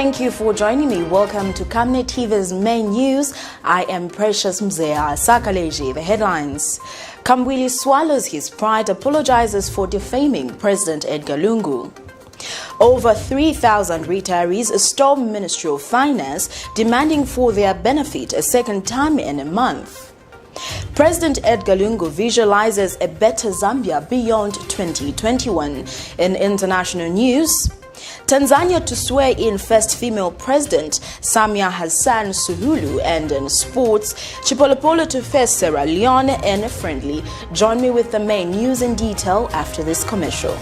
Thank you for joining me. Welcome to Camnet TV's main news. I am Precious Mzea Sakaleji. The headlines. KAMBWILI swallows his pride, apologizes for defaming President Edgar Lungu. Over 3,000 retirees storm Ministry of Finance, demanding for their benefit a second time in a month. President Edgar Lungu visualizes a better Zambia beyond 2021. In international news, Tanzania to swear in first female president, SAMIA HASSAN SUHULU. And in sports, CHIPOLOPOLO to face Sierra Leone in a friendly. Join me with the main news in detail after this commercial.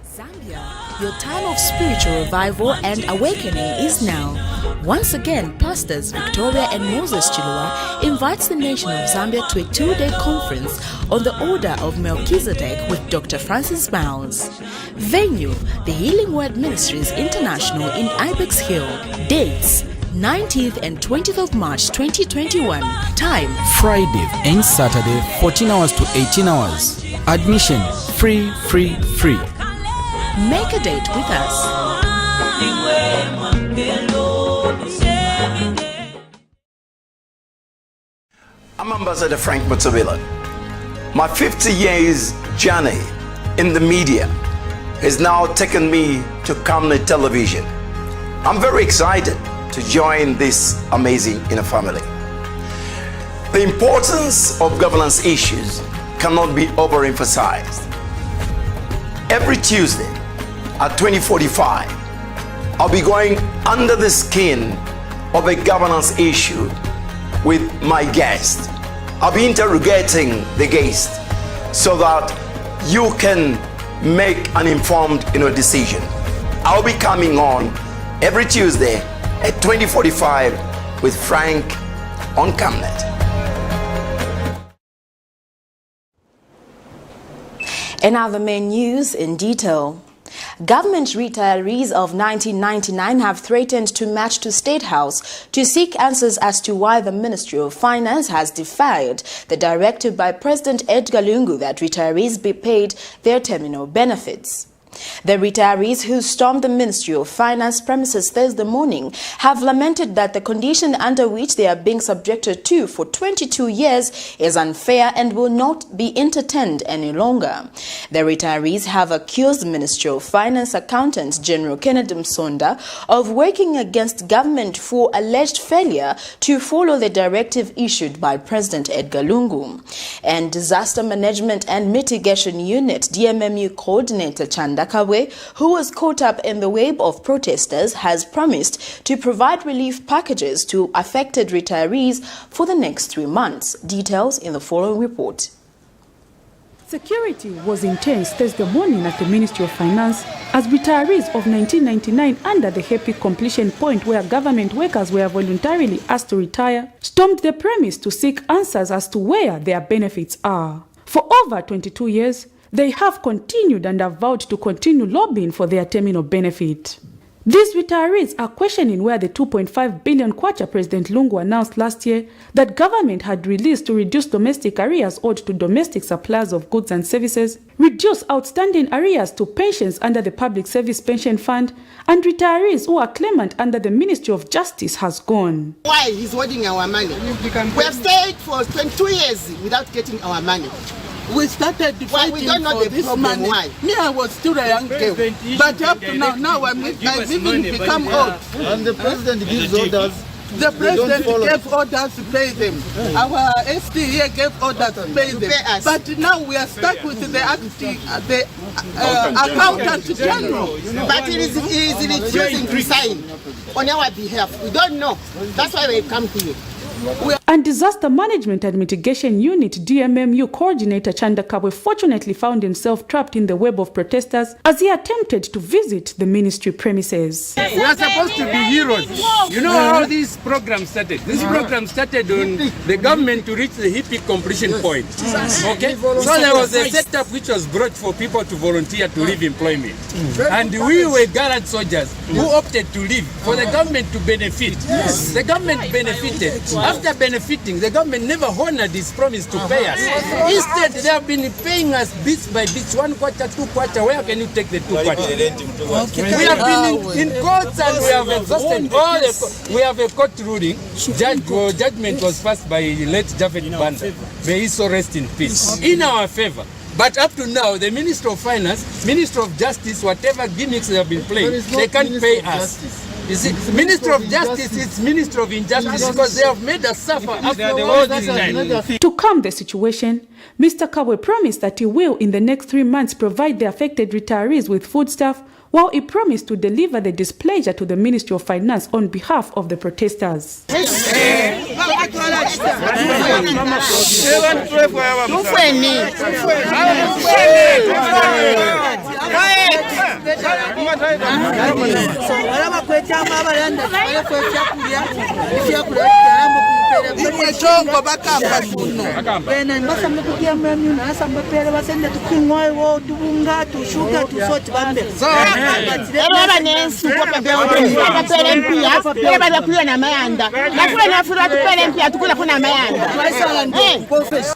Zambia, your time of spiritual revival and awakening is now. Once again, Pastors Victoria and Moses Chilua invites the nation of Zambia to a 2-day conference on the order of Melchizedek with Dr. Francis Miles. Venue, the Healing Word Ministries International in Ibex Hill. Dates, 19th and 20th of March 2021. Time, Friday and Saturday, 14 hours to 18 hours. Admission, free. Make a date with us. I'm Ambassador Frank Mutsabila. My 50 years journey in the media has now taken me to Camnet television. I'm very excited to join this amazing inner family. The importance of governance issues cannot be overemphasized. Every Tuesday at 20:45, I'll be going under the skin of a governance issue with my guest. I'll be interrogating the guest so that you can make an informed decision. I'll be coming on every Tuesday at 20:45 with Frank on Camnet. And now the main news in detail. Government retirees of 1999 have threatened to march to State House to seek answers as to why the Ministry of Finance has defied the directive by President Edgar Lungu that retirees be paid their terminal benefits. The retirees who stormed the Ministry of Finance premises Thursday morning have lamented that the condition under which they are being subjected to for 22 years is unfair and will not be entertained any longer. The retirees have accused Ministry of Finance Accountant General Kennedy Msonda of working against government for alleged failure to follow the directive issued by President Edgar Lungu. And Disaster Management and Mitigation Unit DMMU Coordinator Chanda Kawe, who was caught up in the wave of protesters, has promised to provide relief packages to affected retirees for the next 3 months. Details in the following report. Security was intense Thursday morning at the Ministry of Finance as retirees of 1999 under the happy completion point where government workers were voluntarily asked to retire stormed the premise to seek answers as to where their benefits are. For over 22 years, they have continued and have vowed to continue lobbying for their terminal benefit. These retirees are questioning where the 2.5 billion kwacha President Lungu announced last year that government had released to reduce domestic arrears owed to domestic suppliers of goods and services, reduce outstanding arrears to pensions under the Public Service Pension Fund, and retirees who are claimant under the Ministry of Justice has gone. Why he's holding our money? We have stayed for 22 years without getting our money. We started fighting we don't know for the this problem. money. Why? Me, I was still a young girl. But up to now I've even become old. And the president gives orders. The president gave orders to pay them. Our SD here gave orders to pay them. But now we are stuck with the accountant general. But he is refusing to sign on our behalf. We don't know. That's why we come here. And Disaster Management and Mitigation Unit DMMU Coordinator Chanda Kabwe fortunately found himself trapped in the web of protesters as he attempted to visit the ministry premises. We are supposed to be heroes. You know how this program started? This program started on the government to reach the hippie completion point. Okay? So there was a setup which was brought for people to volunteer to leave employment. And we were gallant soldiers who opted to leave for the government to benefit. The government benefited. After benefiting, the government never honored its promise to pay us. Instead, they have been paying us bits by bits, 1 quarter, 2 quarter. Where can you take the 2 quarter? We have been in courts and we have exhausted all the... We have a court ruling. Judgment was passed by late Javed Banda. May he so rest in peace. In our favor. But up to now, the Minister of Finance, Minister of Justice, whatever gimmicks they have been playing, they can't pay us. You see, Minister of Justice is Minister of Injustice because they have made us suffer after all this time. To calm the situation, Mr. Kabwe promised that he will, in the next 3 months, provide the affected retirees with foodstuff, while he promised to deliver the displeasure to the Ministry of Finance on behalf of the protesters.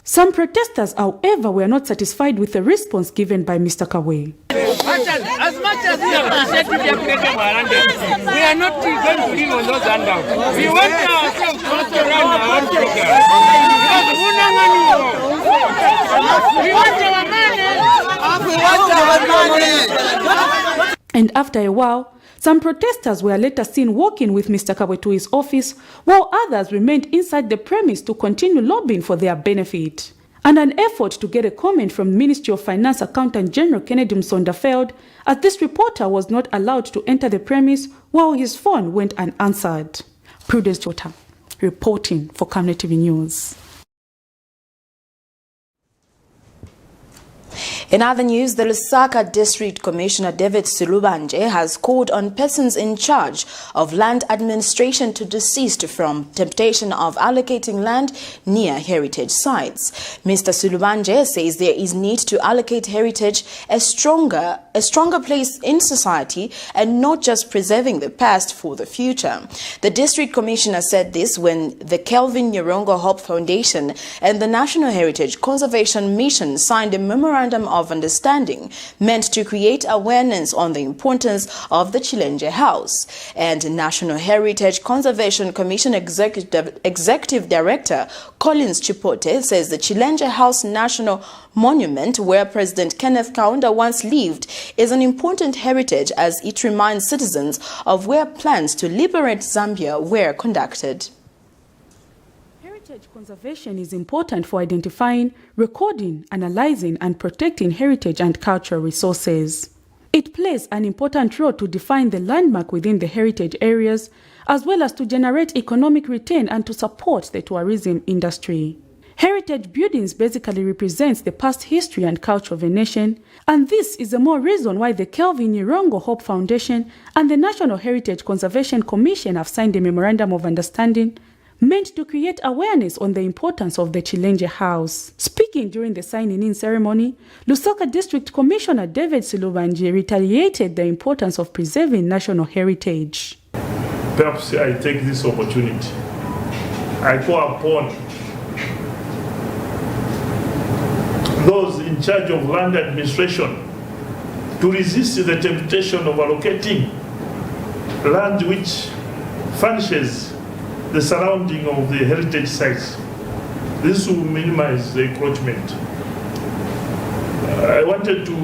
Some protesters, however, were not satisfied with the response given by Mr. Kabwe. As much as we appreciate we are not going to live on those handouts. We want ourselves to also run our own program. We want our money. And after a while, some protesters were later seen walking with Mr. Kabwe to his office, while others remained inside the premise to continue lobbying for their benefit. And an effort to get a comment from Ministry of Finance Accountant General Kennedy Msonda failed, as this reporter was not allowed to enter the premise while his phone went unanswered. Prudence Jota, reporting for Camnet TV News. In other news, the Lusaka District Commissioner David Silubanje has called on persons in charge of land administration to desist from temptation of allocating land near heritage sites. Mr. Silubanje says there is need to allocate heritage a stronger place in society and not just preserving the past for the future. The District Commissioner said this when the Kelvin Nyarongo Hope Foundation and the National Heritage Conservation Mission signed a memorandum of understanding meant to create awareness on the importance of the Chilenge House. And National Heritage Conservation Commission Executive Director Collins Chipote says the Chilenge House National Monument, where President Kenneth Kaunda once lived, is an important heritage as it reminds citizens of where plans to liberate Zambia were conducted. Heritage conservation is important for identifying, recording, analyzing, and protecting heritage and cultural resources. It plays an important role to define the landmark within the heritage areas, as well as to generate economic return and to support the tourism industry. Heritage buildings basically represents the past history and culture of a nation, and this is the more reason why the Kelvin Nyarongo Hope Foundation and the National Heritage Conservation Commission have signed a memorandum of understanding meant to create awareness on the importance of the Chilenge House. Speaking during the signing-in ceremony, Lusaka District Commissioner David Silubanje reiterated the importance of preserving national heritage. Perhaps I take this opportunity. I call upon those in charge of land administration to resist the temptation of allocating land which furnishes the surrounding of the heritage sites. This will minimize the encroachment. I wanted to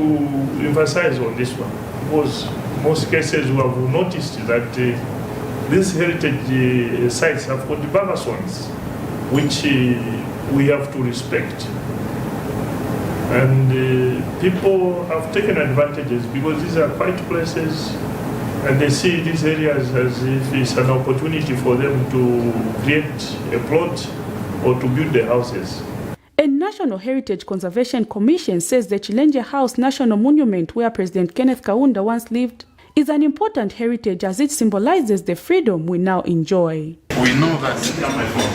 emphasize on this one because most cases we have noticed that these heritage sites have got diverse ones which we have to respect. And people have taken advantages because these are quiet places and they see these areas as if it's an opportunity for them to create a plot or to build their houses. A National Heritage Conservation Commission says the Chilenge House National Monument, where President Kenneth Kaunda once lived, is an important heritage as it symbolizes the freedom we now enjoy. We know that,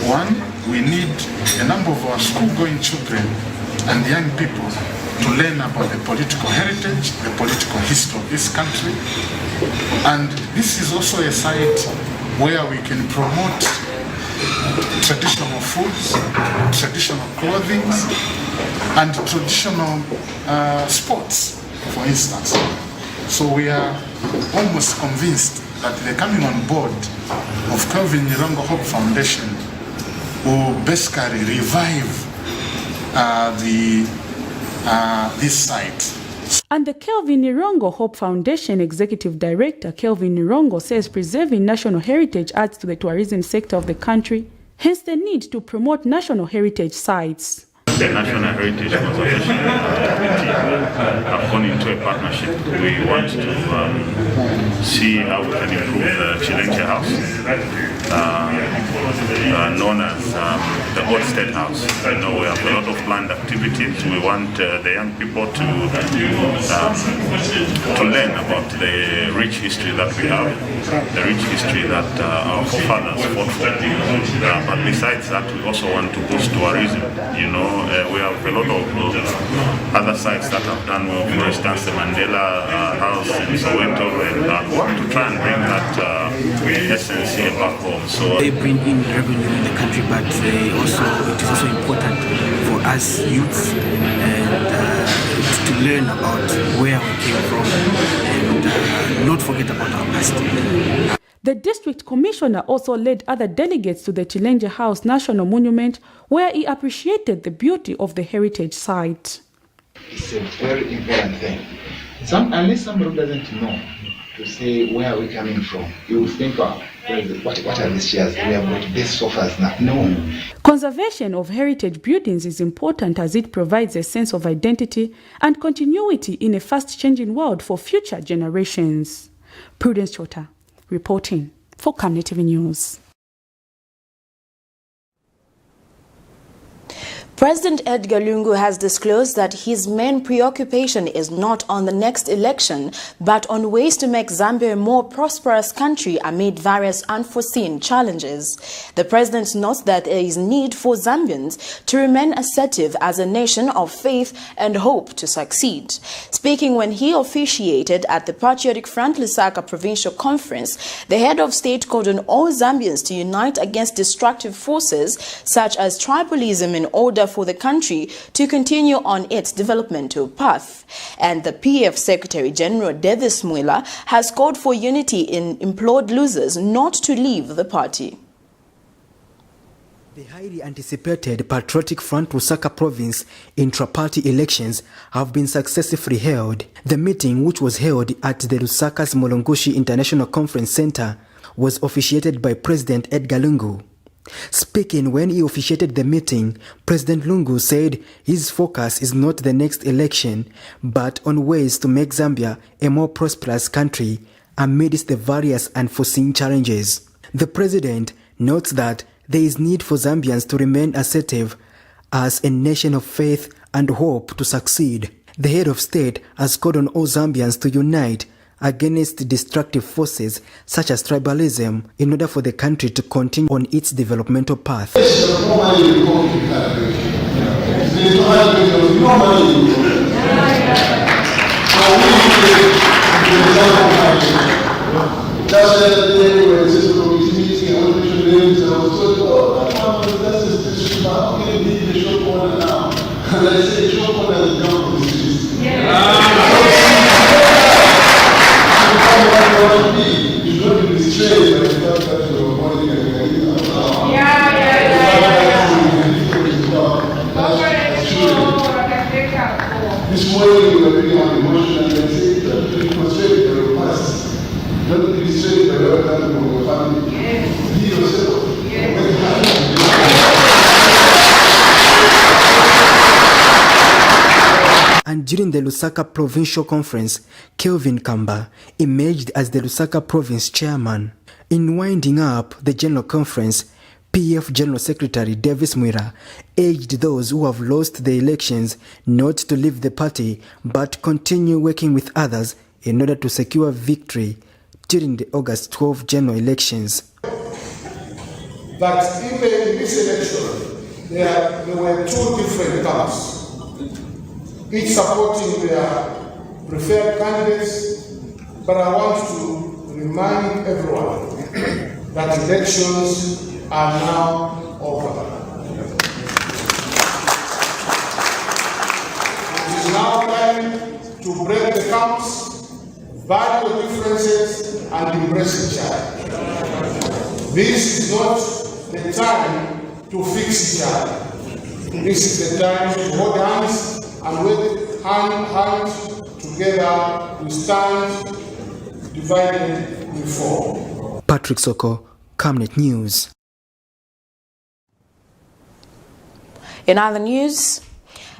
one, we need a number of our school-going children and young people to learn about the political heritage, the political history of this country. And this is also a site where we can promote traditional foods, traditional clothing, and traditional sports, for instance. So we are almost convinced that the coming on board of Kelvin Nirongo Hope Foundation will basically revive this site. And the Kelvin Nirongo Hope Foundation Executive Director, Kelvin Nirongo, says preserving national heritage adds to the tourism sector of the country, hence the need to promote national heritage sites. The National Heritage Conservation Committee have gone into a partnership. We want to see how we can improve the Chilenche House, known as the Old State House. You know, we have a lot of planned activities. We want the young people to learn about the rich history that we have, the rich history that our forefathers fought for. But besides that, we also want to boost tourism. You know, we have a lot of other sites that have done well. For instance, the Mandela House in Soweto, and we want to try and bring that essence here back home. So they bring in revenue in the country, but it is also important for us youths to learn about where we came from and not forget about our past. The district commissioner also led other delegates to the Chilenche House National Monument, where he appreciated the beauty of the heritage site. It's a very important thing. Unless somebody doesn't know to say where we're coming from, you will think, what are these chairs? We have got these sofas now. No. Conservation of heritage buildings is important as it provides a sense of identity and continuity in a fast-changing world for future generations. Prudence Chota, reporting for Camnet TV News. President Edgar Lungu has disclosed that his main preoccupation is not on the next election, but on ways to make Zambia a more prosperous country amid various unforeseen challenges. The president notes that there is need for Zambians to remain assertive as a nation of faith and hope to succeed. Speaking when he officiated at the Patriotic Front Lusaka Provincial Conference, the head of state called on all Zambians to unite against destructive forces such as tribalism in order for the country to continue on its developmental path. And the PF Secretary General Davis Mwila has called for unity and implored losers not to leave the party. The highly anticipated Patriotic Front Lusaka Province intra-party elections have been successfully held. The meeting, which was held at the Lusaka's Molongushi International Conference Center, was officiated by President Edgar Lungu. Speaking when he officiated the meeting, President Lungu said his focus is not the next election, but on ways to make Zambia a more prosperous country amidst the various unforeseen challenges. The president notes that there is need for Zambians to remain assertive as a nation of faith and hope to succeed. The head of state has called on all Zambians to unite against destructive forces such as tribalism in order for the country to continue on its developmental path. This morning we were reading on emotion and they say it demonstrated your past. Don't be distracted by the other people of your family. Be yourself. And during the Lusaka Provincial Conference, Kelvin Kamba emerged as the Lusaka Province Chairman. In winding up the General Conference, PF General Secretary Davis Mwila urged those who have lost the elections not to leave the party but continue working with others in order to secure victory during the August 12 general elections. But even in this election, there were two different camps, each supporting their preferred candidates, but I want to remind everyone that elections are now over. It is now time to break the camps, value the differences, and embrace each other. This is not the time to fix each other. This is the time to hold hands and with hand together we stand divided we fall. Patrick Soko, Camnet News. In other news,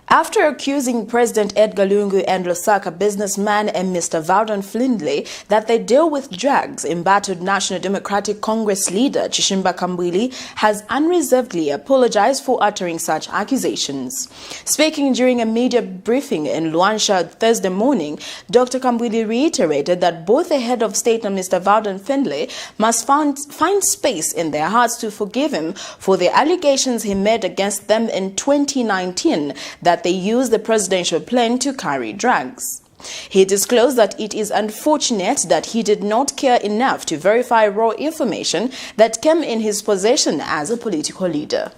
after accusing President Edgar Lungu and Lusaka businessman and Mr. Vaudon Findlay that they deal with drugs, embattled National Democratic Congress leader Chishimba Kambwili has unreservedly apologized for uttering such accusations. Speaking during a media briefing in Luansha Thursday morning, Dr. Kambwili reiterated that both the head of state and Mr. Vaudon Findlay must find space in their hearts to forgive him for the allegations he made against them in 2019 that they used the presidential plane to carry drugs. He disclosed that it is unfortunate that he did not care enough to verify raw information that came in his possession as a political leader.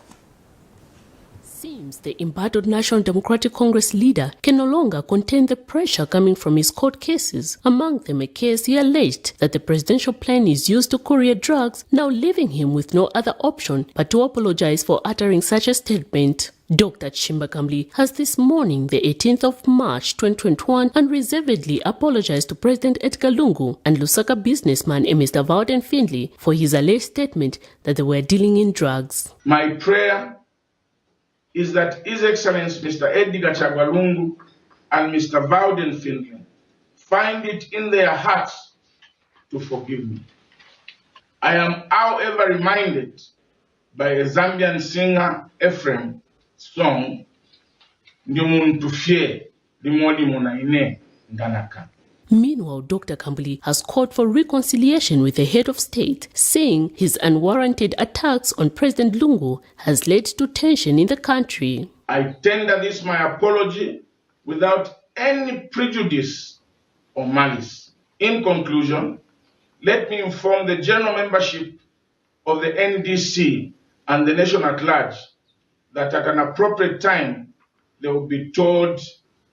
Seems the embattled National Democratic Congress leader can no longer contain the pressure coming from his court cases, among them a case he alleged that the presidential plane is used to courier drugs, now leaving him with no other option but to apologize for uttering such a statement. Dr. Chishimba Kambwili has this morning, the 18th of March 2021, unreservedly apologized to President Edgar Lungu and Lusaka businessman Mr. Vaudon Findlay for his alleged statement that they were dealing in drugs. My prayer is that His Excellency Mr. Edgar Lungu and Mr. Vaudon Findlay find it in their hearts to forgive me. I am, however, reminded by a Zambian singer, Ephraim, song, Meanwhile, Dr. Kambwili has called for reconciliation with the head of state, saying his unwarranted attacks on President Lungu has led to tension in the country. I tender this my apology without any prejudice or malice. In conclusion, let me inform the general membership of the NDC and the nation at large that at an appropriate time they will be told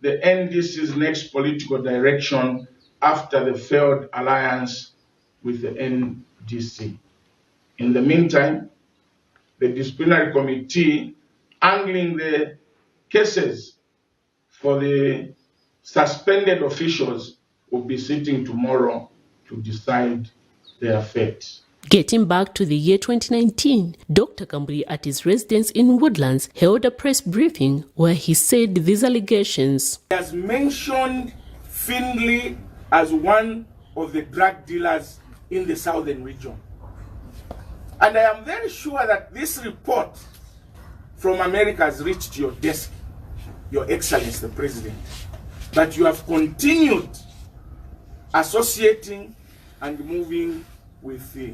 the NDC's next political direction after the failed alliance with the NDC. In the meantime, the disciplinary committee handling the cases for the suspended officials will be sitting tomorrow to decide their fate. Getting back to the year 2019, Dr. Kambwili at his residence in Woodlands held a press briefing where he said these allegations. He has mentioned Findlay as one of the drug dealers in the southern region. And I am very sure that this report from America has reached your desk, Your Excellency the President, that you have continued associating and moving with the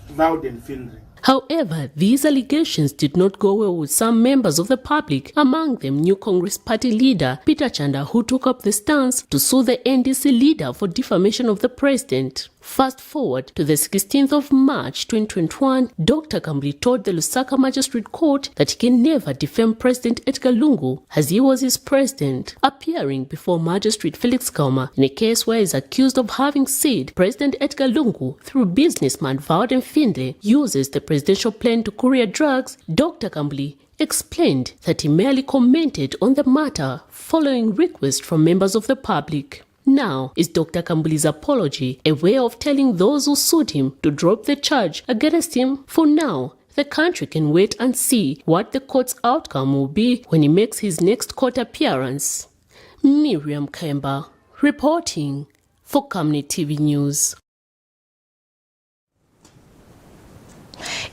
Vaudon Findlay. However, these allegations did not go well with some members of the public, among them new Congress Party leader Peter Chanda, who took up the stance to sue the NDC leader for defamation of the president. Fast forward to the 16th of March 2021, Dr. Kambwili told the Lusaka Magistrate Court that he can never defame President Edgar Lungu as he was his president, appearing before Magistrate Felix Kauma in a case where he is accused of having said President Edgar Lungu, through businessman Vaudon Findlay, uses the presidential plane to courier drugs. Dr. Kambwili explained that he merely commented on the matter following requests from members of the public. Now is Dr. Kambwili's apology a way of telling those who sued him to drop the charge against him? For now, the country can wait and see what the court's outcome will be when he makes his next court appearance. Miriam Kemba, reporting for Camnet TV News.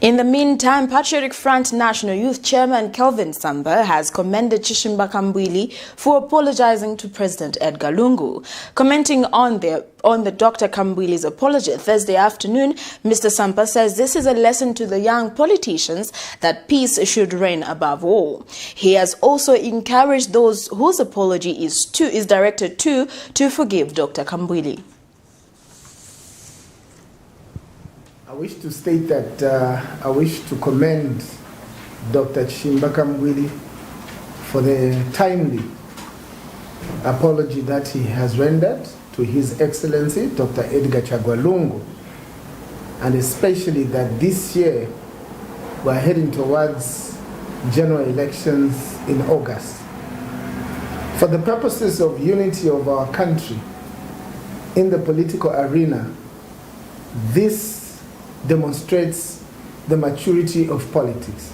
In the meantime, Patriotic Front National Youth Chairman Kelvin Samba has commended Chishimba Kambwili for apologizing to President Edgar Lungu. Commenting on the Dr. Kambwili's apology Thursday afternoon, Mr. Samba says this is a lesson to the young politicians that peace should reign above all. He has also encouraged those whose apology is directed to forgive Dr. Kambwili. I wish to state that I wish to commend Dr. KAMBWILI for the timely apology that he has rendered to His Excellency Dr. Edgar LUNGU, and especially that this year we're heading towards general elections in August. For the purposes of unity of our country in the political arena, this demonstrates the maturity of politics.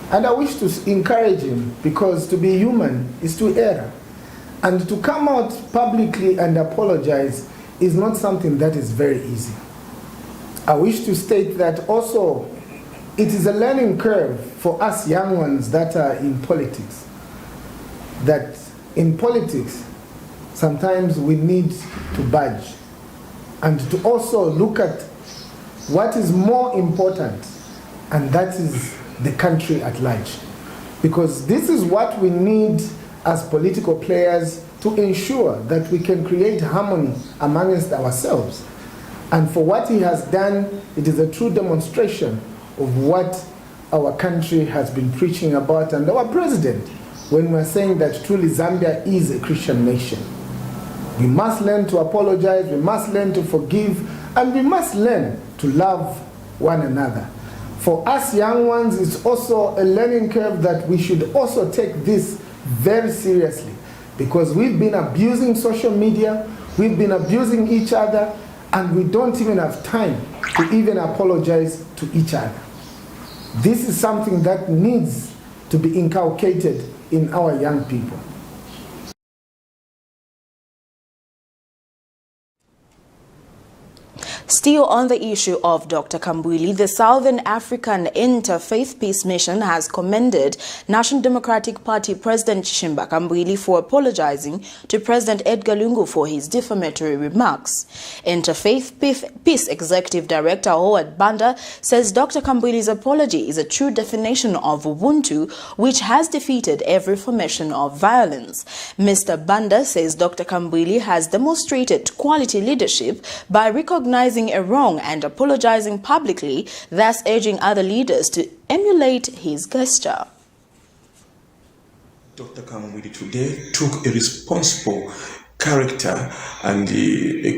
And I wish to encourage him, because to be human is to err. And to come out publicly and apologize is not something that is very easy. I wish to state that also it is a learning curve for us young ones that are in politics. That in politics, sometimes we need to budge and to also look at what is more important, and that is the country at large. Because this is what we need as political players to ensure that we can create harmony amongst ourselves. And for what he has done, it is a true demonstration of what our country has been preaching about, and our president, when we're saying that truly Zambia is a Christian nation. We must learn to apologize, we must learn to forgive, and we must learn to love one another. For us young ones, it's also a learning curve that we should also take this very seriously, because we've been abusing social media, we've been abusing each other, and we don't even have time to even apologize to each other. This is something that needs to be inculcated in our young people. Still on the issue of Dr. KAMBWILI, the Southern African Interfaith Peace Mission has commended National Democratic Party President KAMBWILI for apologizing to President Edgar Lungu for his defamatory remarks. Interfaith Peace Executive Director Howard Banda says Dr. KAMBWILI's apology is a true definition of Ubuntu, which has defeated every formation of violence. Mr. Banda says Dr. KAMBWILI has demonstrated quality leadership by recognizing a wrong and apologizing publicly, thus urging other leaders to emulate his gesture. Dr. KAMBWILI today took a responsible character and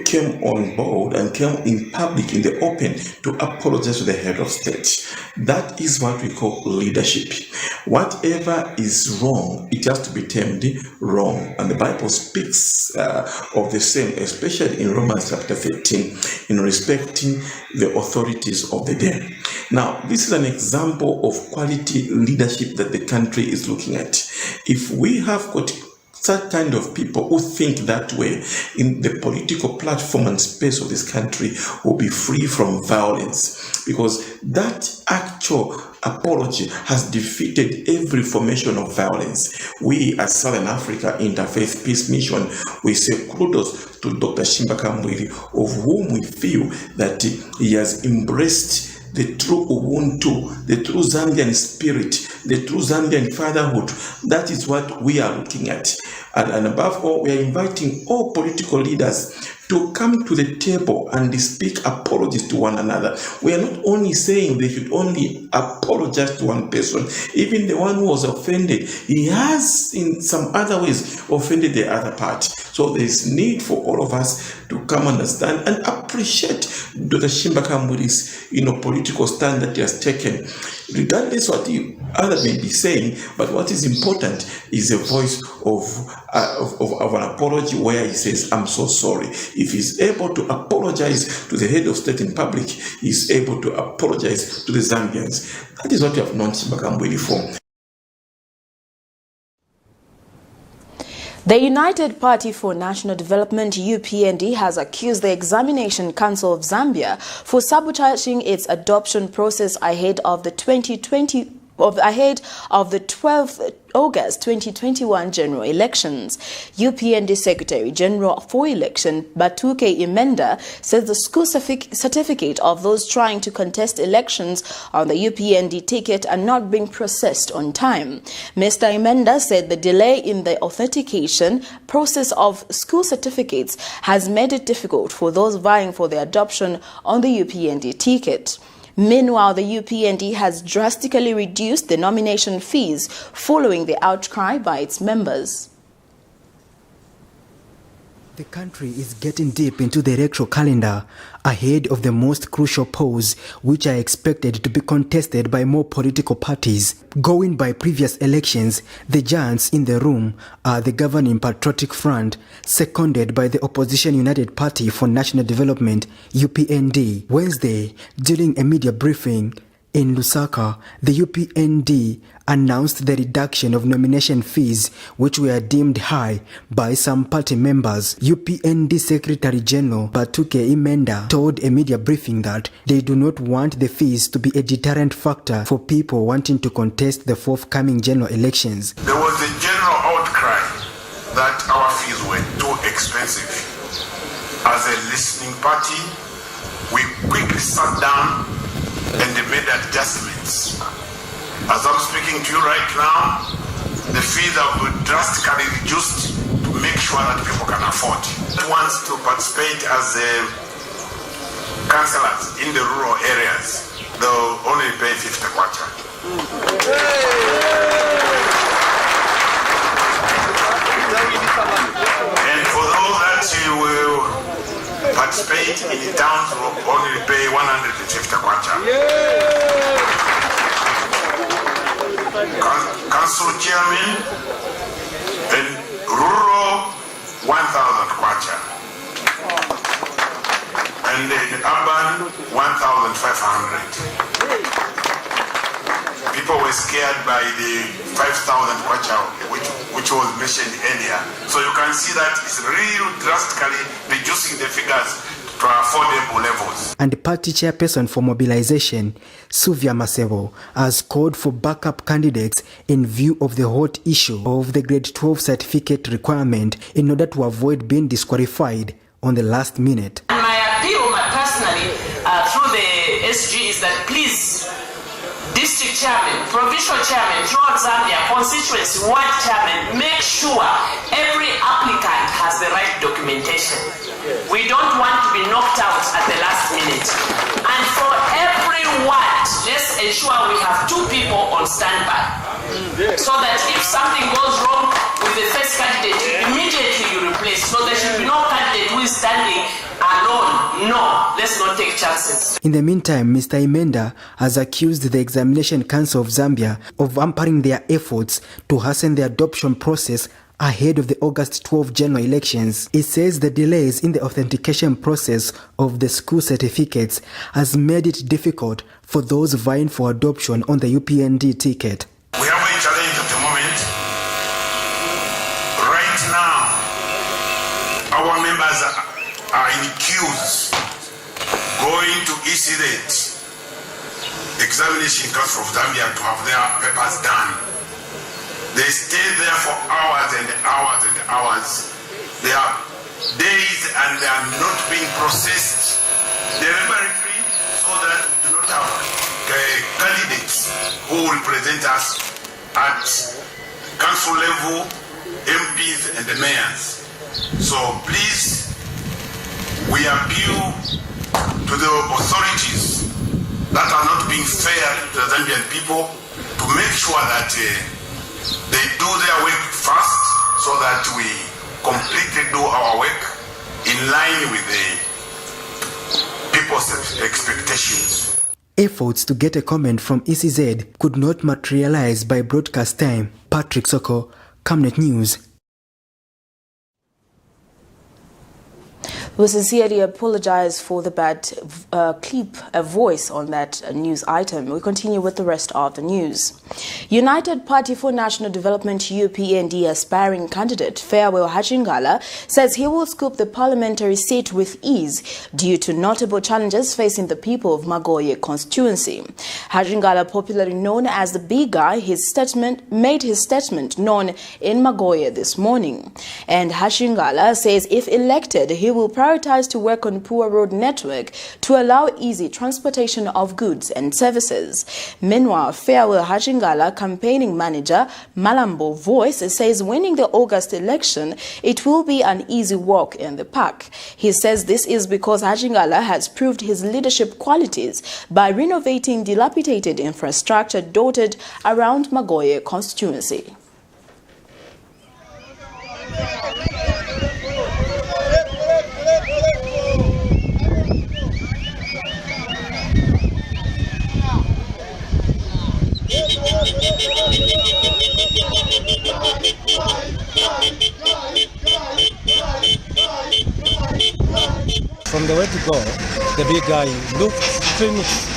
came on board and came in public, in the open, to apologize to the head of state. That is what we call leadership. Whatever is wrong, it has to be termed wrong. And the Bible speaks of the same, especially in Romans chapter 13, in respecting the authorities of the day. Now, this is an example of quality leadership that the country is looking at. If we have got such kind of people who think that way, in the political platform and space of this country will be free from violence, because that actual apology has defeated every formation of violence. We as Southern Africa Interfaith Peace Mission, we say kudos to Dr. KAMBWILI, of whom we feel that he has embraced the true Ubuntu, the true Zambian spirit, the true Zambian fatherhood. That is what we are looking at. And above all, we are inviting all political leaders to come to the table and speak apologies to one another. We are not only saying they should only apologize to one person. Even the one who was offended, he has in some other ways offended the other party. So there is need for all of us to come understand and appreciate Dr. KAMBWILI's political stand that he has taken, regardless what the other may be saying. But what is important is a voice of an apology where he says, "I'm so sorry." If he's able to apologize to the head of state in public, he's able to apologize to the Zambians. That is what we have known KAMBWILI for. The United Party for National Development, UPND, has accused the Examination Council of Zambia for sabotaging its adoption process ahead of the 2020 ahead of the 12th August 2021 general elections. UPND Secretary General for Election Batuke Imenda says the school certificate of those trying to contest elections on the UPND ticket are not being processed on time. Mr. Imenda said the delay in the authentication process of school certificates has made it difficult for those vying for the adoption on the UPND ticket. Meanwhile, the UPND has drastically reduced the nomination fees following the outcry by its members. The country is getting deep into the electoral calendar ahead of the most crucial polls, which are expected to be contested by more political parties. Going by previous elections, the giants in the room are the governing Patriotic Front, seconded by the opposition United Party for National Development, UPND. Wednesday, during a media briefing in Lusaka, the UPND announced the reduction of nomination fees, which were deemed high by some party members. UPND Secretary General Batuke Imenda told a media briefing that they do not want the fees to be a deterrent factor for people wanting to contest the forthcoming general elections. There was a general outcry that our fees were too expensive. As a listening party, we quickly sat down and they made adjustments. As I'm speaking to you right now, the fees have been drastically reduced to make sure that people can afford. Who wants to participate as councillors in the rural areas, they'll only pay 50 kwacha. And for those that you will participate in the towns, will only pay 150 kwacha. Council chairman and rural 1,000 kwacha, and in urban 1,500. People were scared by the 5,000 kwacha, which was mentioned earlier. So you can see that it's really drastically reducing the figures to affordable levels. And the party chairperson for mobilization, Suvia Masebo, has called for backup candidates in view of the hot issue of the grade 12 certificate requirement in order to avoid being disqualified on the last minute. And my appeal, personally, through the SG is that please, district chairman, provincial chairman, throughout Zambia, constituency, ward chairman, make sure every applicant has the right documentation. We don't want to be knocked out at the last minute. And for every ward, let's ensure we have 2 people on standby. So that if something goes wrong with the first candidate, immediately you replace. So there should be no candidate who is standing alone. No, let's not take chances. In the meantime, Mr. Imenda has accused the Examination Council of Zambia of hampering their efforts to hasten the adoption process ahead of the August 12 general elections. It says the delays in the authentication process of the school certificates has made it difficult for those vying for adoption on the UPND ticket. We have a challenge at the moment. Right now, our members are in queues going to ECZ, Examination Council of Zambia, to have their papers done. They stay there for hours and hours and hours. There are days and they are not being processed deliberately so that we do not have candidates who represent us at council level, MPs and the mayors. So please, we appeal to the authorities that are not being fair to the Zambian people to make sure that they do their work fast so that we completely do our work in line with the people's expectations. Efforts to get a comment from ECZ could not materialize by broadcast time. Patrick Soko, Camnet News. We sincerely apologize for the bad voice on that news item. We continue with the rest of the news. United Party for National Development UPND aspiring candidate Farewell Hachingala says he will scoop the parliamentary seat with ease due to notable challenges facing the people of Magoye constituency. Hachingala, popularly known as the big guy, made his statement known in Magoye this morning. And Hachingala says if elected, he will prioritize to work on poor road network to allow easy transportation of goods and services. Meanwhile, Farewell Hachingala campaigning manager Malambo Voice says winning the August election, it will be an easy walk in the park. He says this is because Hachingala has proved his leadership qualities by renovating dilapidated infrastructure dotted around Magoye constituency. From the way to go, the big guy looked finished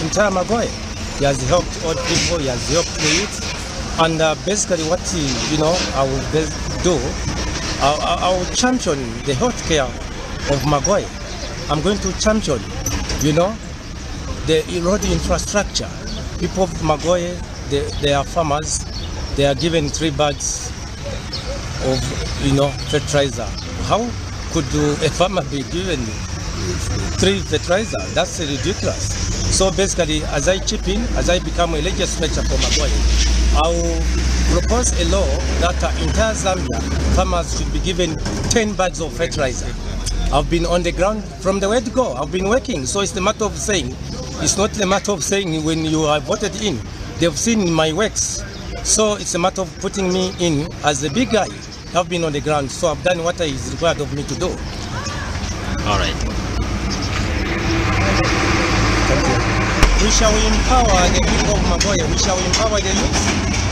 entire Magoye. He has helped old people, he has helped the youth. And basically what I will do, I will champion the healthcare of Magoye. I'm going to champion, the road infrastructure. People of Magoye, they are farmers. They are given 3 bags of, fertilizer. How could a farmer be given 3 fertilizer? That's ridiculous. So basically, as I chip in, as I become a legislator for Magoye, I will propose a law that entire Zambia farmers should be given 10 bags of fertilizer. I've been on the ground from the way to go. I've been working, so it's the matter of saying. It's not a matter of saying when you are voted in. They've seen my works, so it's a matter of putting me in as a big guy. I've been on the ground, so I've done what is required of me to do. All right. Thank you. We shall empower the people of Magoye. We shall empower the youth.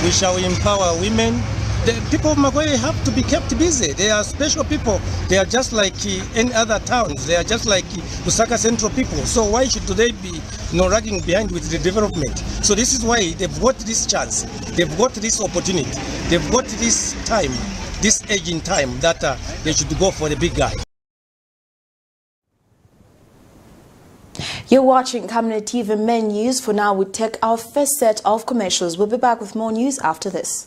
We shall empower women. The people of Magoye have to be kept busy. They are special people. They are just like any other towns. They are just like Lusaka Central people. So why should they be lagging behind with the development? So this is why they've got this chance. They've got this opportunity. They've got this time, this age in time that they should go for the big guy. You're watching Camnet TV Main News. For now, we take our first set of commercials. We'll be back with more news after this.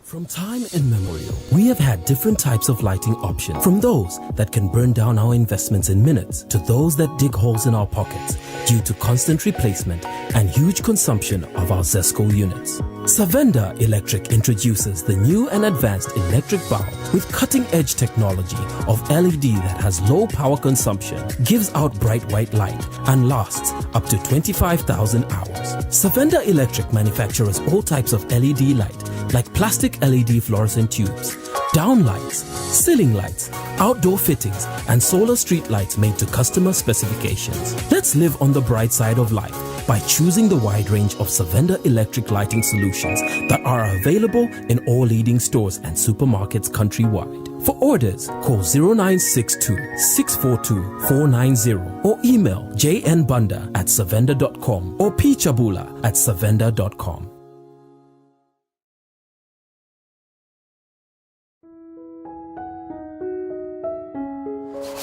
From time immemorial, we have had different types of lighting options, from those that can burn down our investments in minutes to those that dig holes in our pockets due to constant replacement and huge consumption of our ZESCO units. Savenda Electric introduces the new and advanced electric bulb with cutting-edge technology of LED that has low power consumption, gives out bright white light, and lasts up to 25,000 hours. Savenda Electric manufactures all types of LED light, like plastic LED fluorescent tubes, down lights, ceiling lights, outdoor fittings, and solar street lights made to customer specifications. Let's live on the bright side of life by choosing the wide range of Savenda electric lighting solutions that are available in all leading stores and supermarkets countrywide. For orders, call 0962-642-490 or email jnbunda@savenda.com or pchabula@savenda.com.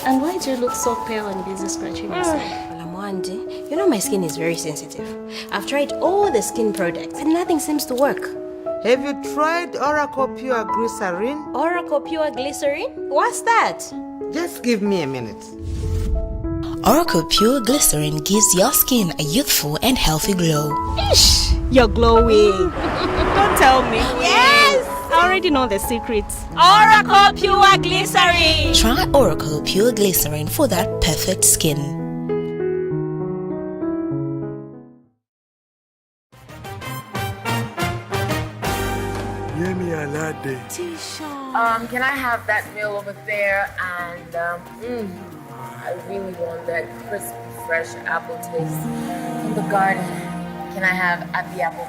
And why do you look so pale and busy scratching yourself? You know my skin is very sensitive. I've tried all the skin products and nothing seems to work. Have you tried Oracle Pure Glycerin? Oracle Pure Glycerin? What's that? Just give me a minute. Oracle Pure Glycerin gives your skin a youthful and healthy glow. Ish, you're glowing. Don't tell me. Yes! I already know the secrets. Oracle Pure Glycerin! Try Oracle Pure Glycerin for that perfect skin. Can I have that meal over there? And I really want that crisp, fresh apple taste from the garden. Can I have happy apple?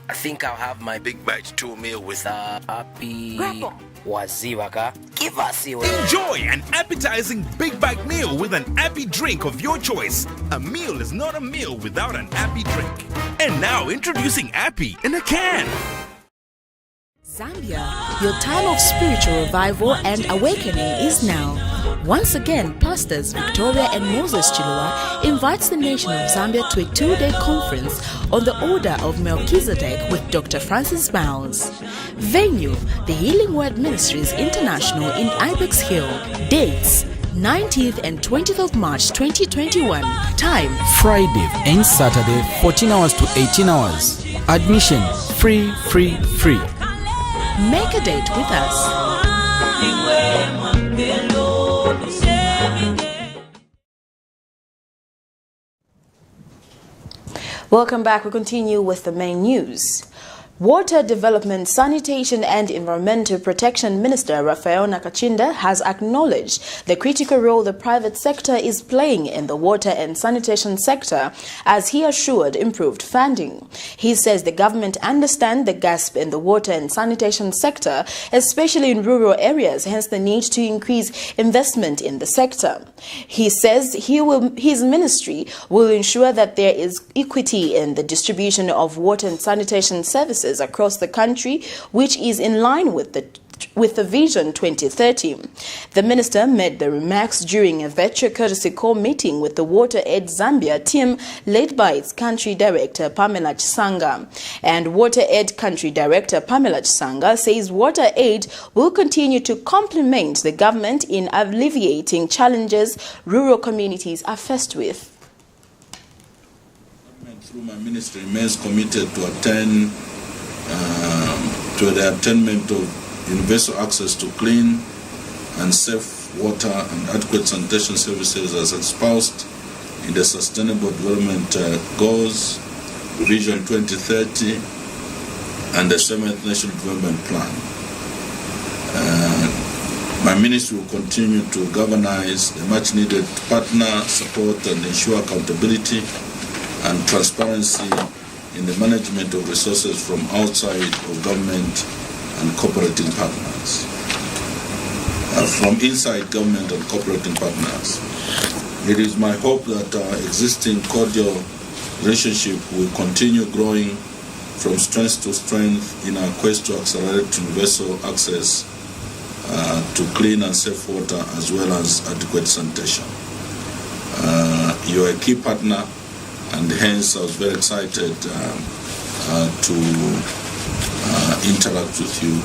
I think I'll have my big bite 2 meal with happy. Grandpa, waziwaka kivasiwe. Enjoy an appetizing big bag meal with an appy drink of your choice. A meal is not a meal without an appy drink. And now introducing Appy in a can. Zambia, your time of spiritual revival and awakening is now. Once again, Pastors Victoria and Moses Chiluba invites the nation of Zambia to a 2-day conference on the order of Melchizedek with Dr. Francis Miles. Venue, the Healing Word Ministries International in Ibex Hill. Dates, 19th and 20th of March 2021. Time, Friday and Saturday, 14 hours to 18 hours. Admission, free. Make a date with us. Welcome back. We continue with the main news. Water Development, Sanitation and Environmental Protection Minister Raphael Nakachinda has acknowledged the critical role the private sector is playing in the water and sanitation sector, as he assured improved funding. He says the government understands the gap in the water and sanitation sector, especially in rural areas, hence the need to increase investment in the sector. He says his ministry will ensure that there is equity in the distribution of water and sanitation services across the country, which is in line with the Vision 2030. The minister made the remarks during a virtual courtesy call meeting with the Water Aid Zambia team led by its country director Pamela Chisanga. And Water Aid country director Pamela Chisanga says Water Aid will continue to complement the government in alleviating challenges rural communities are faced with. Through my ministry remains committed to attend to the attainment of universal access to clean and safe water and adequate sanitation services as espoused in the Sustainable Development Goals, Vision 2030 and the 7th National Development Plan. My ministry will continue to galvanize the much needed partner support and ensure accountability and transparency in the management of resources from outside of government and cooperating partners. From inside government and cooperating partners. It is my hope that our existing cordial relationship will continue growing from strength to strength in our quest to accelerate universal access to clean and safe water as well as adequate sanitation. You are a key partner, and hence I was very excited to interact with you.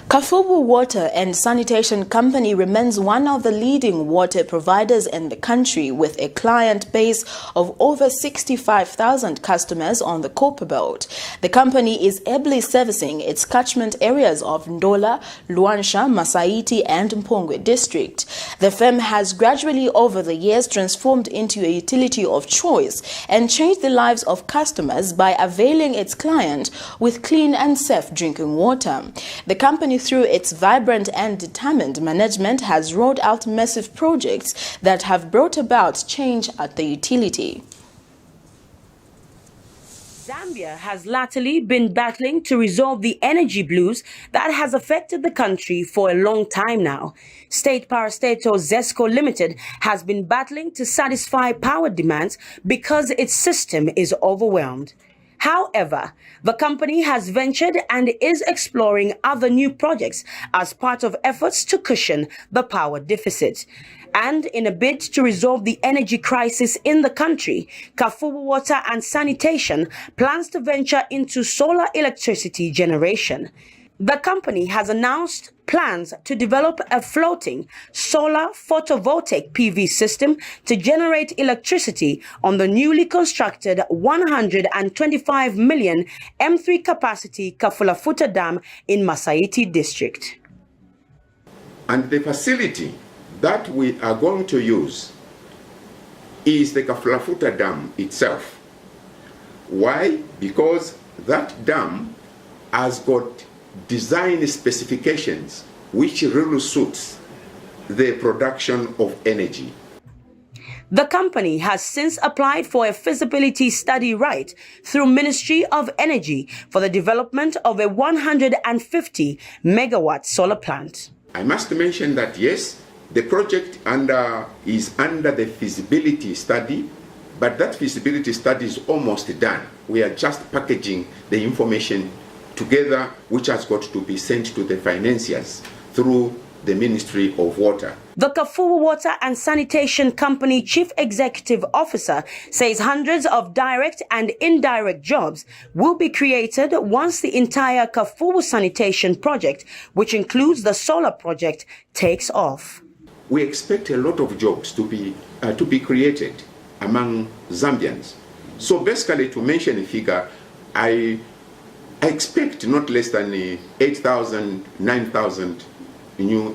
Kafubu Water and Sanitation Company remains one of the leading water providers in the country with a client base of over 65,000 customers on the Copper Belt. The company is ably servicing its catchment areas of Ndola, Luansha, Masaiti and Mpongwe district. The firm has gradually over the years transformed into a utility of choice and changed the lives of customers by availing its client with clean and safe drinking water. The company, through its vibrant and determined management, has rolled out massive projects that have brought about change at the utility. Zambia has latterly been battling to resolve the energy blues that has affected the country for a long time now. State Parastatal ZESCO Limited has been battling to satisfy power demands because its system is overwhelmed. However, the company has ventured and is exploring other new projects as part of efforts to cushion the power deficit. And in a bid to resolve the energy crisis in the country, Kafubu Water and Sanitation plans to venture into solar electricity generation. The company has announced plans to develop a floating solar photovoltaic PV system to generate electricity on the newly constructed 125 million M3 capacity Kafulafuta Dam in Masaiti district. And the facility that we are going to use is the Kafulafuta Dam itself. Why? Because that dam has got design specifications which really suits the production of energy. The company has since applied for a feasibility study right through Ministry of Energy for the development of a 150 megawatt solar plant. I must mention that yes, the project is under the feasibility study, but that feasibility study is almost done. We are just packaging the information together, which has got to be sent to the financiers through the Ministry of Water. The Kafue Water and Sanitation Company Chief Executive Officer says hundreds of direct and indirect jobs will be created once the entire Kafue sanitation project, which includes the solar project, takes off. We expect a lot of jobs to be created among Zambians. So basically, to mention a figure, I expect not less than 8,000, 9,000 new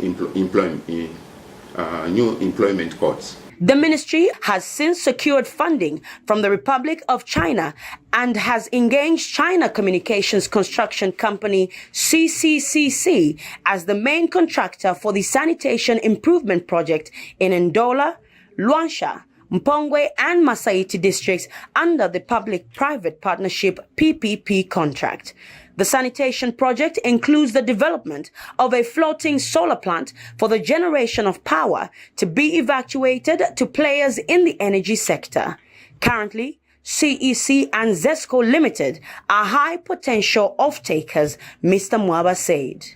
employment codes. The ministry has since secured funding from the Republic of China and has engaged China Communications Construction Company CCCC as the main contractor for the sanitation improvement project in Ndola, Luansha, Mpongwe and Masaiti districts under the Public-Private Partnership PPP contract. The sanitation project includes the development of a floating solar plant for the generation of power to be evacuated to players in the energy sector. Currently, CEC and ZESCO Limited are high potential off-takers, Mr. Mwaba said.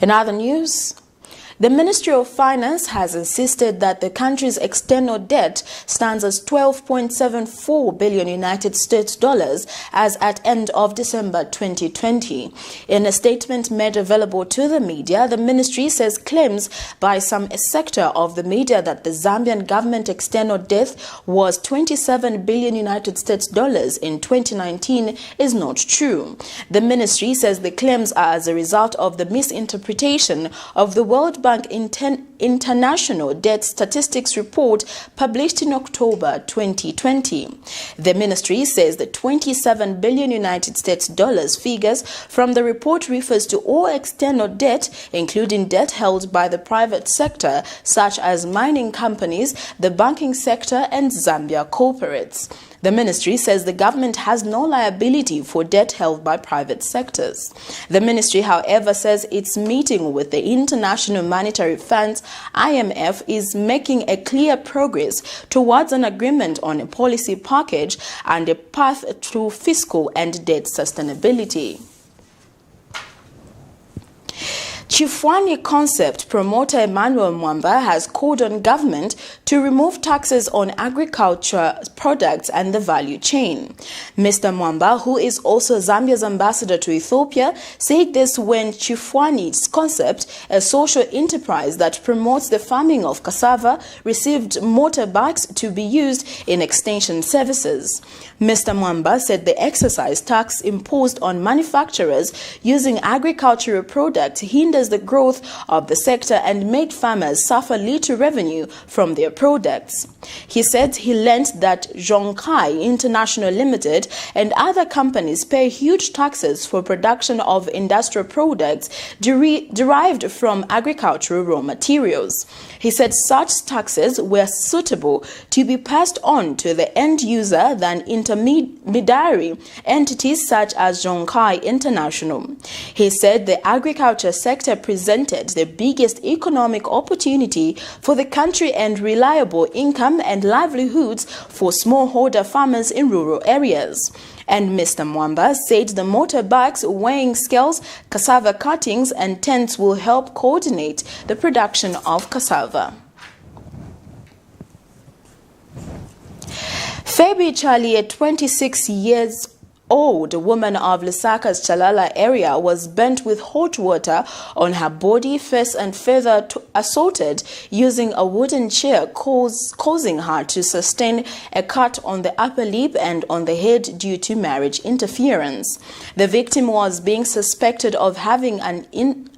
In other news, the Ministry of Finance has insisted that the country's external debt stands as $12.74 billion United States dollars as at end of December 2020. In a statement made available to the media, the ministry says claims by some sector of the media that the Zambian government external debt was 27 billion United States dollars in 2019 is not true. The ministry says the claims are as a result of the misinterpretation of the World Bank International Debt Statistics Report published in October 2020. The ministry says the 27 billion United States dollars figures from the report refers to all external debt, including debt held by the private sector, such as mining companies, the banking sector, and Zambia corporates. The ministry says the government has no liability for debt held by private sectors. The ministry, however, says its meeting with the International Monetary Fund, IMF, is making a clear progress towards an agreement on a policy package and a path to fiscal and debt sustainability. Chifwani Concept promoter Emmanuel Mwamba has called on government to remove taxes on agriculture products and the value chain. Mr. Mwamba, who is also Zambia's ambassador to Ethiopia, said this when Chifwani's Concept, a social enterprise that promotes the farming of cassava, received motorbikes to be used in extension services. Mr. Mwamba said the excise tax imposed on manufacturers using agricultural products hinders the growth of the sector and made farmers suffer little revenue from their products. He said he learned that Zhongkai International Limited and other companies pay huge taxes for production of industrial products derived from agricultural raw materials. He said such taxes were suitable to be passed on to the end user than intermediary entities such as Zhongkai International. He said the agriculture sector presented the biggest economic opportunity for the country and reliable income and livelihoods for smallholder farmers in rural areas. And Mr. Mwamba said the motorbikes, weighing scales, cassava cuttings and tents will help coordinate the production of cassava. Fabi Charlie, a 26 years old woman of Lusaka's Chalala area, was burnt with hot water on her body, face and further assaulted using a wooden chair, causing her to sustain a cut on the upper lip and on the head due to marriage interference. The victim was being suspected of having an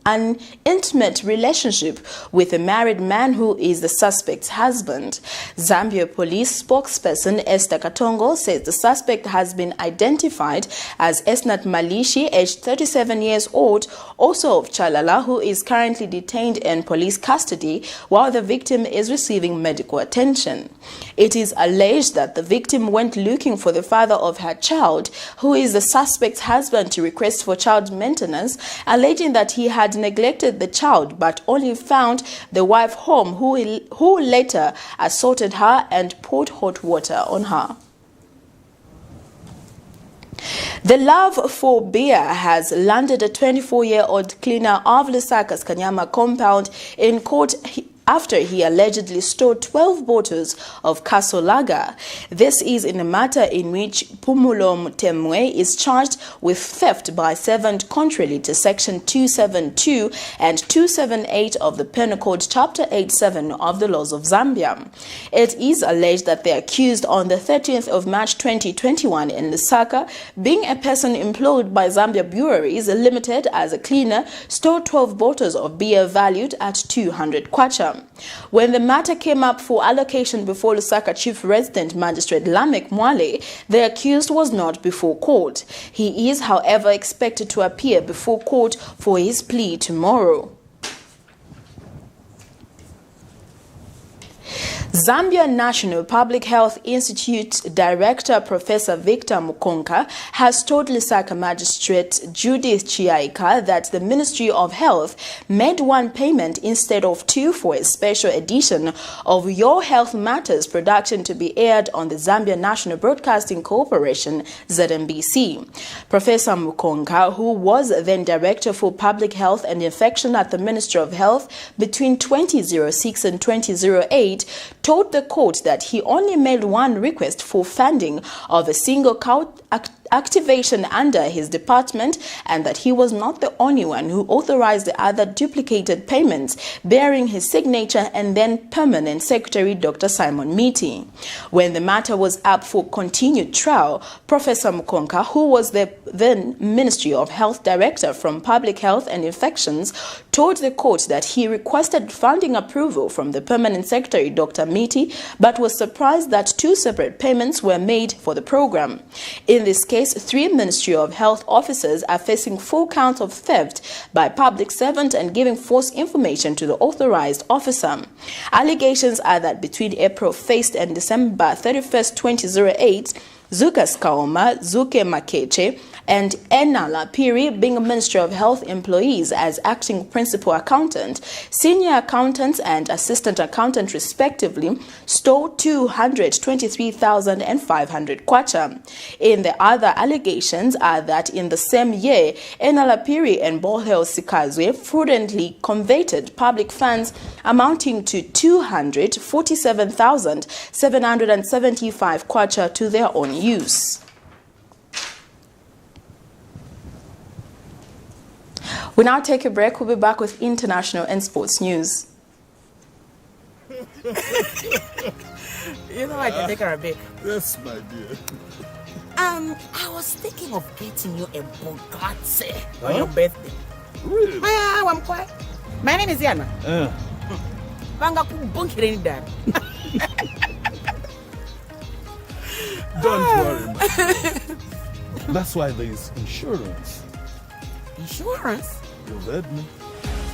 an intimate relationship with a married man who is the suspect's husband. Zambia police spokesperson Esther Katongo says the suspect has been identified as Esnat Malishi, aged 37 years old, also of Chalala, who is currently detained in police custody while the victim is receiving medical attention. It is alleged that the victim went looking for the father of her child, who is the suspect's husband, to request for child maintenance, alleging that he had neglected the child but only found the wife home, who later assaulted her and poured hot water on her. The love for beer has landed a 24-year-old cleaner of Lusaka's Kanyama compound in court after he allegedly stole 12 bottles of Kasolaga. This is in a matter in which Pumulo Temwe is charged with theft by servant contrary to Section 272 and 278 of the Penal Code Chapter 87 of the laws of Zambia. It is alleged that the accused on the 30th of March 2021 in Lusaka, being a person employed by Zambia Breweries Limited as a cleaner, stole 12 bottles of beer valued at 200 kwacha. When the matter came up for allocation before Lusaka Chief Resident Magistrate Lamek Mwale, the accused was not before court. He is, however, expected to appear before court for his plea tomorrow. Zambia National Public Health Institute Director Professor Victor Mukonka has told Lusaka Magistrate Judith Chiaika that the Ministry of Health made one payment instead of two for a special edition of Your Health Matters production to be aired on the Zambia National Broadcasting Corporation, ZMBC. Professor Mukonka, who was then Director for Public Health and Infection at the Ministry of Health between 2006 and 2008, told the court that he only made one request for funding of a single activation under his department and that he was not the only one who authorized the other duplicated payments bearing his signature and then permanent secretary Dr. Simon Miti. When the matter was up for continued trial, Professor Mukonka, who was the then Ministry of Health Director from Public Health and Infections, told the court that he requested funding approval from the permanent secretary Dr. Miti but was surprised that two separate payments were made for the program. In this case, 3 Ministry of Health officers are facing 4 counts of theft by public servant and giving false information to the authorized officer. Allegations are that between April 1st and December 31st, 2008, Zukas Kaoma, Zuke Makeche, and Enala Piri, being a Ministry of Health employees as acting principal accountant, senior accountants and assistant accountant respectively, stole 223,500 kwacha. In the other allegations are that in the same year, Enala Piri and Bohel Sikazwe fraudulently converted public funds amounting to 247,775 kwacha to their own use. We now take a break. We'll be back with international and sports news. You know I can take her a bit. Yes, my dear. I was thinking of getting you a Bugatti on your birthday. Really? I'm quiet. My name is Yana. Don't worry, man. That's why there is insurance. Insurance? You heard me.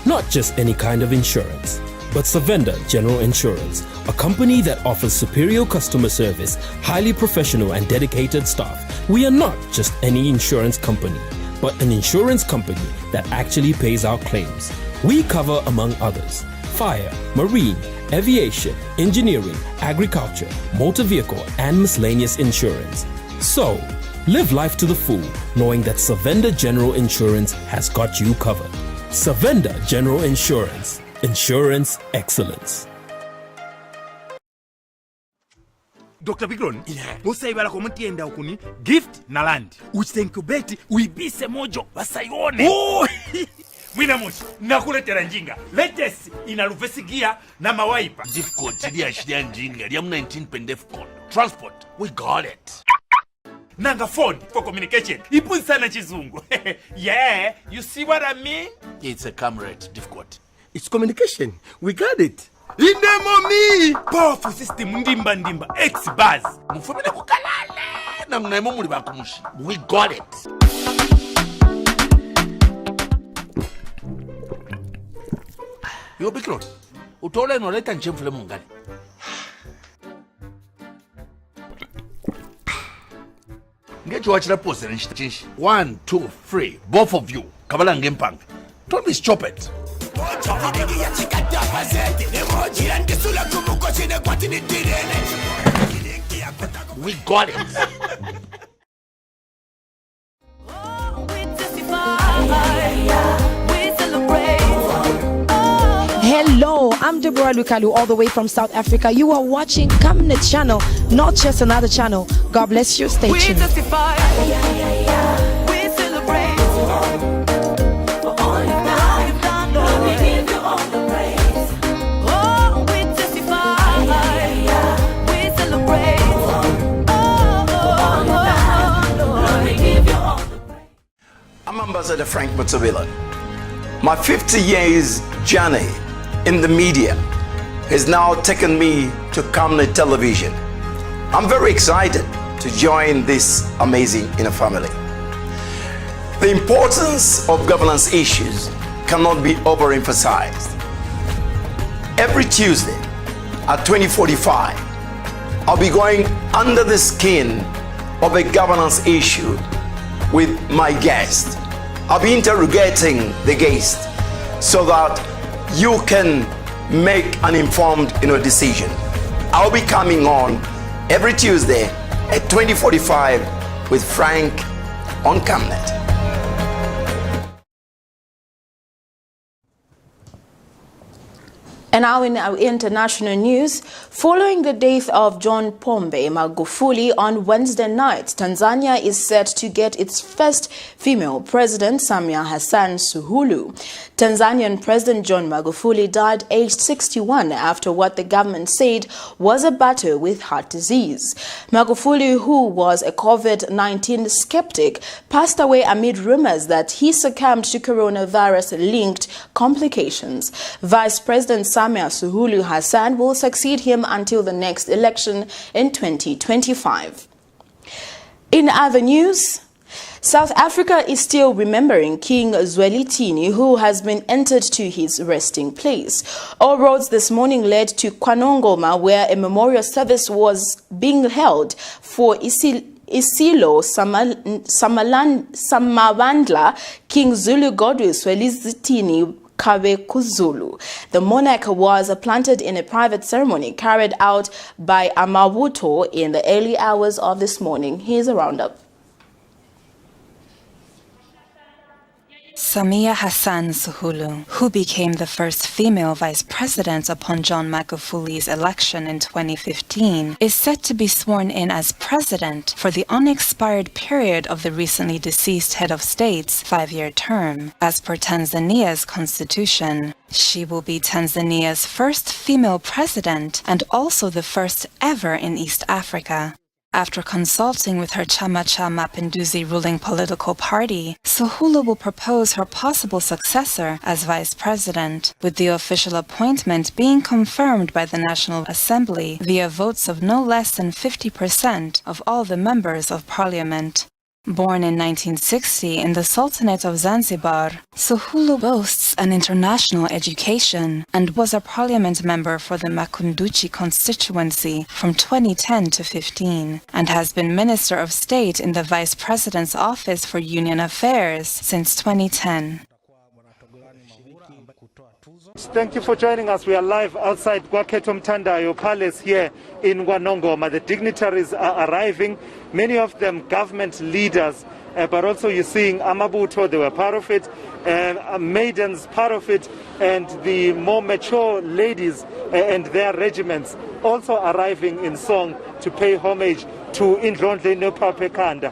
Not just any kind of insurance, but Savenda General Insurance, a company that offers superior customer service, highly professional and dedicated staff. We are not just any insurance company, but an insurance company that actually pays our claims. We cover, among others, fire, marine, aviation, engineering, agriculture, motor vehicle, and miscellaneous insurance. So, live life to the full, knowing that Savenda General Insurance has got you covered. Savenda General Insurance. Insurance excellence. Dr. Bigron, musayibala ko mutienda okuni gift na land. Uchenkubeti uibise mojo basayone. Oh! Mwina moshi, nakuletera njinga. Latest inaluvesigia na mawaipa. Difficult, chidi ya njinga. Liam 19 pendef kondo. Transport, we got it. nanga phone for communication. Ipunsana chizungu. Yeah, you see what I mean? It's a Camnet difficult. It's communication. We got it. Indemo me. Powerful system ndimba X-Buzz. Mufumile kukalale. Na mnaimo muli bakumushi. We got it. Yo Bikron. Utole no leta nchemfule mungani. Get you watch the post and change. 1, 2, 3. Both of you. Kabala ngempang. Don't be stupid. We got it. Hello, I'm Deborah Lukalu, all the way from South Africa. You are watching Camnet channel, not just another channel. God bless you. Stay tuned. We celebrate. For all you've done, Lord, we give you all the praise. Oh, we testify. We celebrate. Lord, we give you all the praise. I'm Ambassador Frank Mutsabila. My 50 years journey in the media has now taken me to Camnet television. I'm very excited to join this amazing inner family. The importance of governance issues cannot be overemphasized. Every Tuesday at 20:45, I'll be going under the skin of a governance issue with my guest. I'll be interrogating the guest so that you can make an informed decision. I'll be coming on every Tuesday at 20:45 with Frank on Camnet. And now in our international news, following the death of John Pombe Magufuli on Wednesday night, Tanzania is set to get its first female president, SAMIA HASSAN SUHULU. Tanzanian President John Magufuli died aged 61 after what the government said was a battle with heart disease. Magufuli, who was a COVID-19 skeptic, passed away amid rumors that he succumbed to coronavirus-linked complications. Vice President SAMIA SUHULU HASSAN will succeed him until the next election in 2025. In other news, South Africa is still remembering King Zwelithini, who has been entered to his resting place. All roads this morning led to KwaNongoma, where a memorial service was being held for Isilo Samavandla King Zulu Godwin Zwelithini Kabekuzulu. The monarch was planted in a private ceremony carried out by Amavuto in the early hours of this morning. Here's a roundup. Samia Hassan Suhulu, who became the first female vice president upon John Magufuli's election in 2015, is set to be sworn in as president for the unexpired period of the recently deceased head of state's 5-year term. As per Tanzania's constitution, she will be Tanzania's first female president and also the first ever in East Africa. After consulting with her Chama cha Mapinduzi ruling political party, Suhulu will propose her possible successor as vice president, with the official appointment being confirmed by the National Assembly via votes of no less than 50% of all the members of parliament. Born in 1960 in the Sultanate of Zanzibar, Suhulu boasts an international education and was a parliament member for the Makunduchi constituency from 2010 to 15, and has been Minister of State in the Vice President's Office for Union Affairs since 2010. Thank you for joining us. We are live outside Gwaketo Mtandayo Palace here in KwaNongoma. The dignitaries are arriving, many of them government leaders, but also you're seeing Amabuto, they were part of it, maidens part of it, and the more mature ladies and their regiments also arriving in song to pay homage to Indlondle Nopapekanda,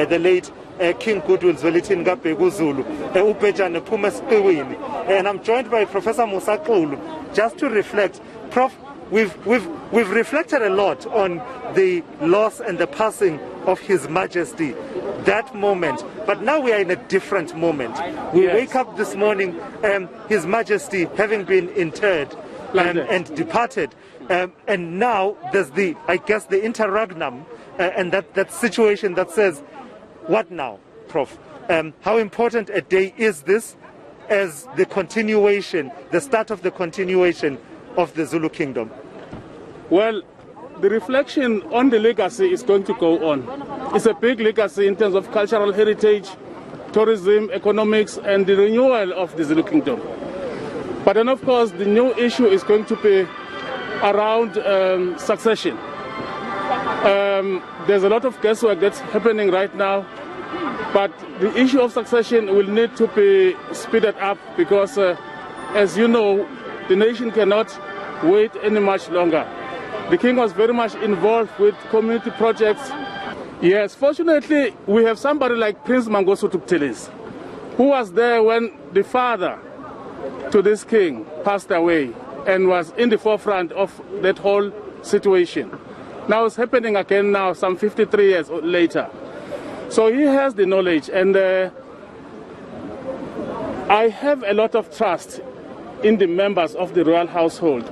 the late King Goodwill Zwelithini Kabekuzulu, Ubhejane Phuma Siqiwini. And I'm joined by Professor Musa Xulu just to reflect. Prof, we've reflected a lot on the loss and the passing of His Majesty, that moment. But now we are in a different moment. We wake up this morning, His Majesty having been interred and departed, and now there's the interregnum and that situation that says, what now, Prof? How important a day is this as the continuation, the start of the continuation of the Zulu Kingdom? Well, the reflection on the legacy is going to go on. It's a big legacy in terms of cultural heritage, tourism, economics, and the renewal of the Zulu Kingdom. But then, of course, the new issue is going to be around succession. There's a lot of guesswork that's happening right now, but the issue of succession will need to be speeded up because, as you know, the nation cannot wait any much longer. The king was very much involved with community projects. Yes, fortunately, we have somebody like Prince Mangosuthu Buthelezi, who was there when the father to this king passed away and was in the forefront of that whole situation. Now it's happening again now, some 53 years later. So he has the knowledge, and I have a lot of trust in the members of the royal household,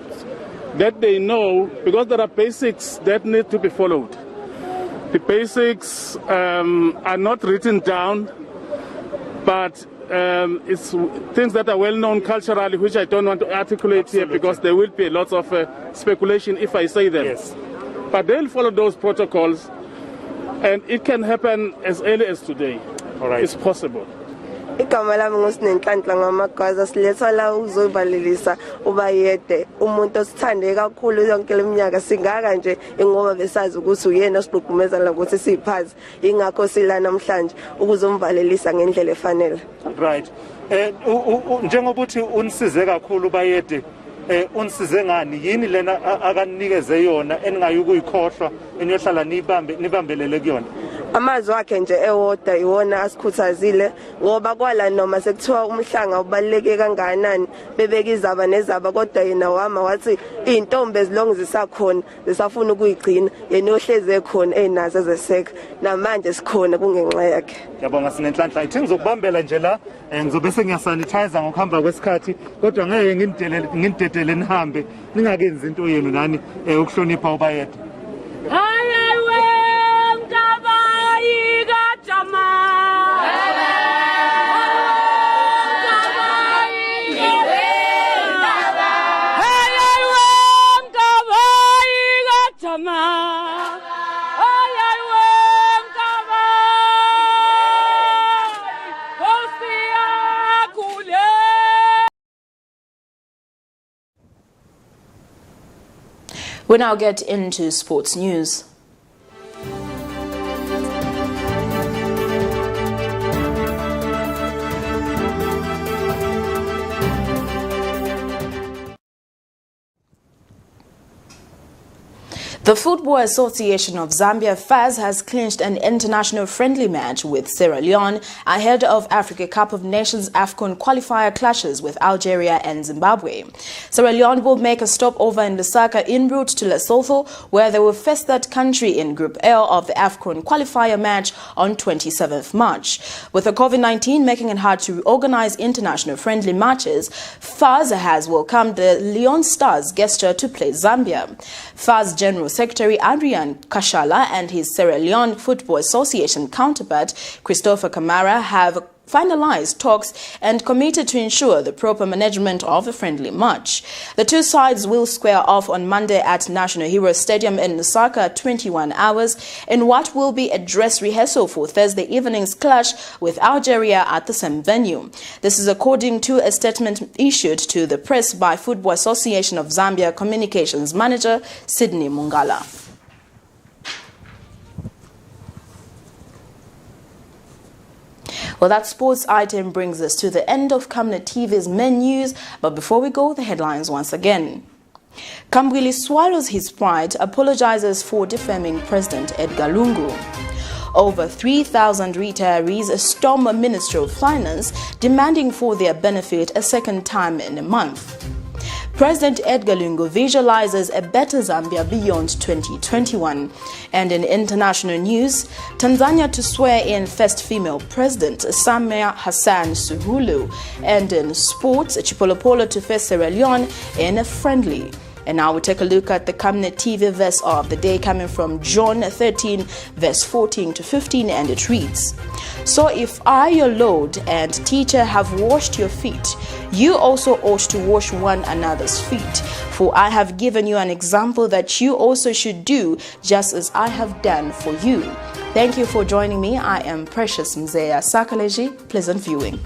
that they know, because there are basics that need to be followed. The basics are not written down, but it's things that are well known culturally, which I don't want to articulate here because there will be lots of speculation if I say them. Yes. But they'll follow those protocols, and it can happen as early as today. All right. It's possible. Igama lami nguSinenhlanhla ngamagwaza siletha la uzobalilisa ubayede umuntu osithande kakhulu yonke leminyaka singaka nje ngoba besazi ukuthi uyena sigqugqumeza la ukuthi siphazi ingakho sila namhlanje ukuzomvalelisa ngendlela efanele. Right. Njengoba uthi unisize kakhulu ubayede, unisize ngani yini lena akanikeze yona eningayukuyikhohlwa eniyohlala nibambelele kuyona? Amazwi akhe nje ewodwa iwona asikhuthazile ngoba kwala noma sekuthiwa umhlanga ubaluleke kangakanani bebeka izaba nezaba, kodwa yena wama wathi intombi ezilonge zisakhona zisafuna ukuyigcina yena ohleze ekhona enazo ezeseka namanje sikhona kungenxa yakhe. Ngiyabonga Sinenhlanhla, ithi ngizokubambela nje la ngizobe sengiyasanitize ngokuhamba kwesikhathi, kodwa ngeke ngindedele nihambe ningakenzi into yenu nani ukuhlonipha ubayede. We now get into sports news. The Football Association of Zambia, FAZ, has clinched an international friendly match with Sierra Leone ahead of Africa Cup of Nations AFCON qualifier clashes with Algeria and Zimbabwe. Sierra Leone will make a stopover in Lusaka en route to Lesotho, where they will face that country in Group L of the AFCON qualifier match on 27th March. With the COVID-19 making it hard to organize international friendly matches, FAZ has welcomed the Leone Stars gesture to play Zambia. FAZ General Secretary Adrian Kashala and his Sierra Leone Football Association counterpart Christopher Kamara have finalized talks and committed to ensure the proper management of the friendly match. The two sides will square off on Monday at National Hero Stadium in Lusaka at 21 hours in what will be a dress rehearsal for Thursday evening's clash with Algeria at the same venue. This is according to a statement issued to the press by Football Association of Zambia Communications Manager Sydney Mungala. Well, that sports item brings us to the end of Camnet TV's main news. But before we go, the headlines once again. KAMBWILI swallows his pride, apologizes for defaming President Edgar Lungu. Over 3,000 retirees storm a Ministry of Finance, demanding for their benefit a second time in a month. President Edgar Lungu visualizes a better Zambia beyond 2021. And in international news, Tanzania to swear in first female president, SAMIA HASSAN SUHULU. And in sports, CHIPOLOPOLO to face Sierra Leone in a friendly. And now we take a look at the Camnet TV verse of the day, coming from John 13 verse 14 to 15, and it reads, "So if I, your Lord and teacher, have washed your feet, you also ought to wash one another's feet. For I have given you an example that you also should do, just as I have done for you." Thank you for joining me. I am Precious Mzeya Sakaleji. Pleasant viewing.